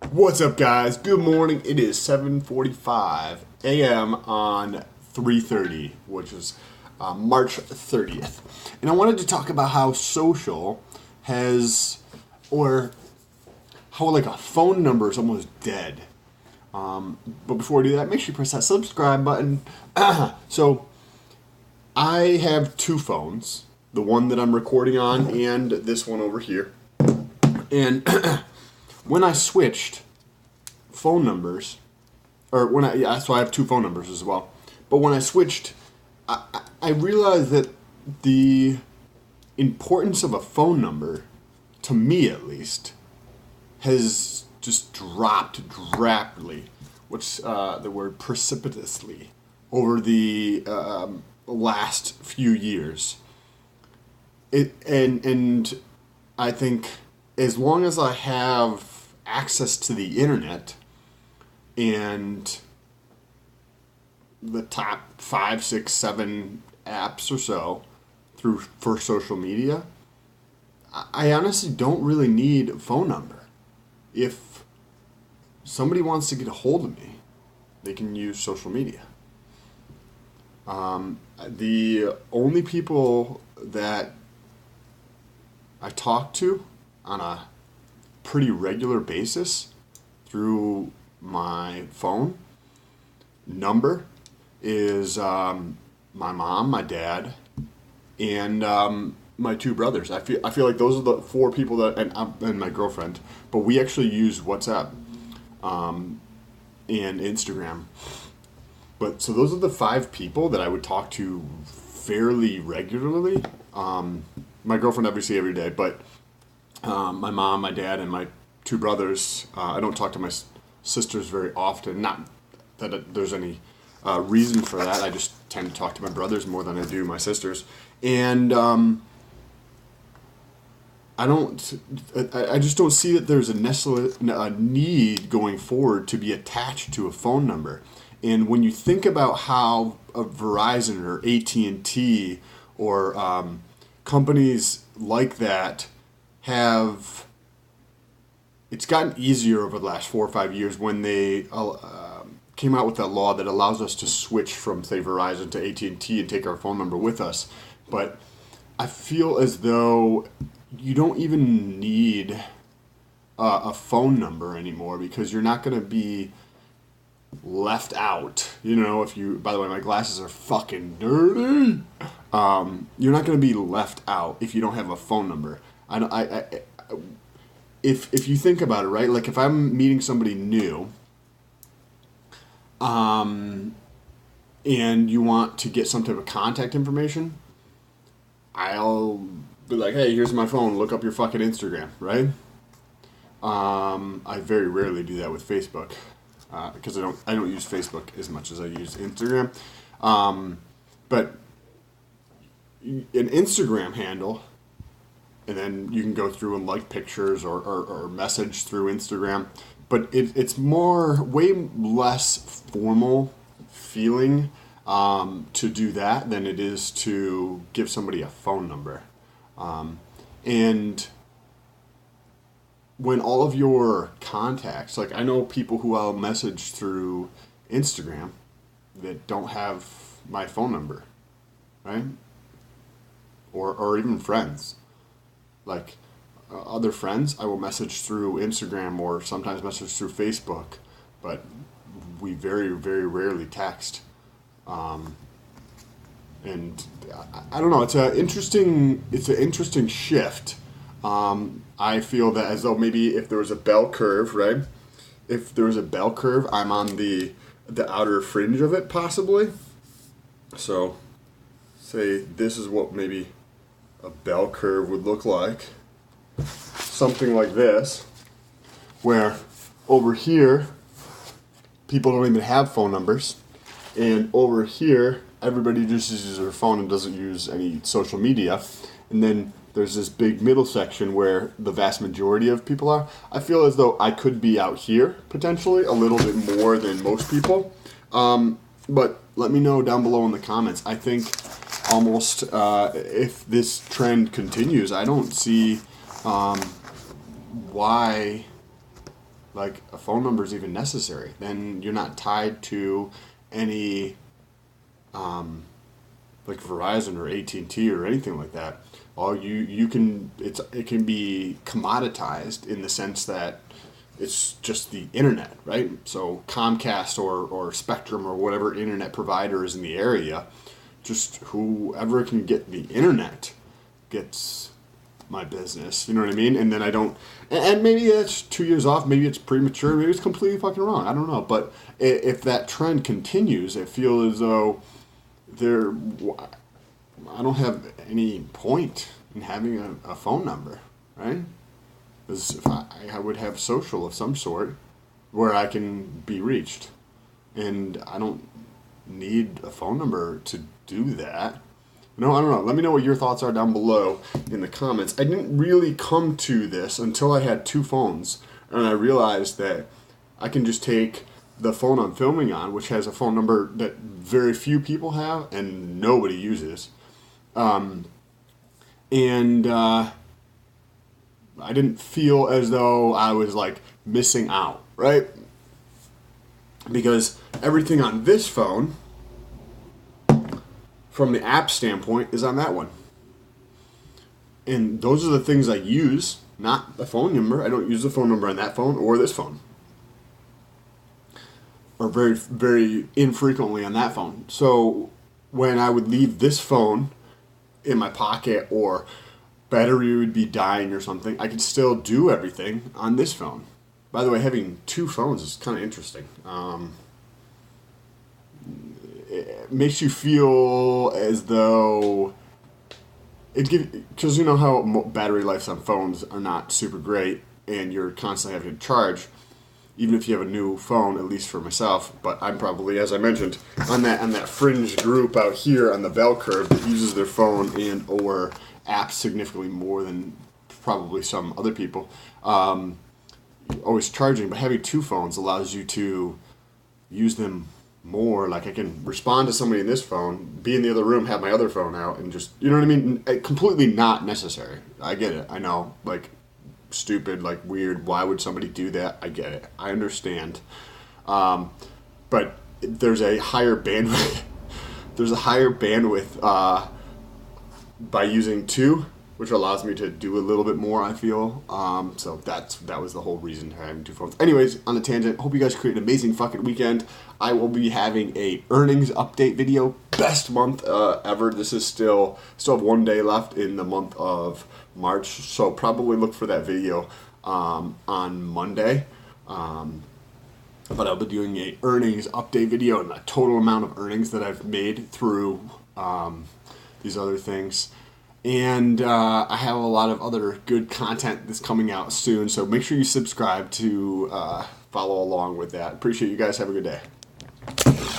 What's up, guys? Good morning. It is 7:45 a.m. on 3:30, which is March 30th. And I wanted to talk about how social has, or how like a phone number is almost dead. But before I do that, make sure you press that subscribe button. So I have two phones, the one that I'm recording on and this one over here. And when I switched phone numbers, or when I yeah, so I have two phone numbers as well. But when I switched, I realized that the importance of a phone number, to me at least, has just dropped rapidly. What's the word precipitously over the last few years. And I think as long as I have access to the internet and the top five, six, seven apps or so for social media, I honestly don't really need a phone number. If somebody wants to get a hold of me, they can use social media. The only people that I talk to on a pretty regular basis through my phone number is my mom, my dad, and my two brothers. I feel like those are the four people that and my girlfriend. But we actually use WhatsApp and Instagram. But so those are the five people that I would talk to fairly regularly. My girlfriend obviously every day, but my mom, my dad, and my two brothers. I don't talk to my sisters very often. Not that there's any reason for that. I just tend to talk to my brothers more than I do my sisters. And I don't. I just don't see that there's a need going forward to be attached to a phone number. And when you think about how Verizon or AT&T or companies like that have, it's gotten easier over the last 4 or 5 years when they came out with that law that allows us to switch from, say, Verizon to AT&T and take our phone number with us. But I feel as though you don't even need a phone number anymore because you're not going to be left out. If you, by the way, my glasses are fucking dirty. You're not going to be left out if you don't have a phone number. If you think about it, right? Like if I'm meeting somebody new, and you want to get some type of contact information, I'll be like, hey, here's my phone. Look up your fucking Instagram, right? I very rarely do that with Facebook because I don't use Facebook as much as I use Instagram. But an Instagram handle, and then you can go through and like pictures or message through Instagram. But it's way less formal feeling to do that than it is to give somebody a phone number. And when all of your contacts, like I know people who I'll message through Instagram that don't have my phone number, right? Or even friends. Like other friends, I will message through Instagram or sometimes message through Facebook, but we very, very rarely text. And I don't know. It's an interesting shift. I feel that as though maybe if there was a bell curve, right? If there was a bell curve, I'm on the outer fringe of it, possibly. So, say this is what maybe a bell curve would look like. Something like this, where over here, people don't even have phone numbers, and over here, everybody just uses their phone and doesn't use any social media, and then there's this big middle section where the vast majority of people are. I feel as though I could be out here, potentially, a little bit more than most people. But let me know down below in the comments. I think almost if this trend continues, I don't see why like a phone number is even necessary. Then you're not tied to any like Verizon or AT&T or anything like that. All you can it can be commoditized in the sense that it's just the internet, right? So Comcast or Spectrum or whatever internet provider is in the area, just whoever can get the internet gets my business. You know what I mean? And then I don't, and maybe that's 2 years off. Maybe it's premature. Maybe it's completely fucking wrong. I don't know. But if that trend continues, I feel as though I don't have any point in having a phone number, right? Because if I would have social of some sort where I can be reached, and I don't need a phone number to do that. No, I don't know. Let me know what your thoughts are down below in the comments. I didn't really come to this until I had two phones, and I realized that I can just take the phone I'm filming on, which has a phone number that very few people have and nobody uses. I didn't feel as though I was like missing out, right? Because everything on this phone, from the app standpoint, is on that one. And those are the things I use, not the phone number. I don't use the phone number on that phone or this phone. Or very, very infrequently on that phone. So when I would leave this phone in my pocket or battery would be dying or something, I could still do everything on this phone. By the way, having two phones is kind of interesting. It makes you feel as though because you know how battery life on phones are not super great, and you're constantly having to charge, even if you have a new phone. At least for myself, but I'm probably, as I mentioned, on that fringe group out here on the bell curve that uses their phone and or apps significantly more than probably some other people. Always charging, but having two phones allows you to use them more. Like I can respond to somebody in this phone, be in the other room, have my other phone out, and just, you know what I mean? Completely not necessary. I get it. I know, like, stupid, like weird. Why would somebody do that? I get it. I understand. But there's a higher bandwidth. There's a higher bandwidth by using two, which allows me to do a little bit more, I feel. So that was the whole reason for having two phones. Anyways, on a tangent, hope you guys create an amazing fucking weekend. I will be having a earnings update video. Best month ever. This is still have 1 day left in the month of March, so probably look for that video on Monday. But I'll be doing a earnings update video and the total amount of earnings that I've made through these other things. And I have a lot of other good content that's coming out soon, so make sure you subscribe to follow along with that. Appreciate you guys. Have a good day.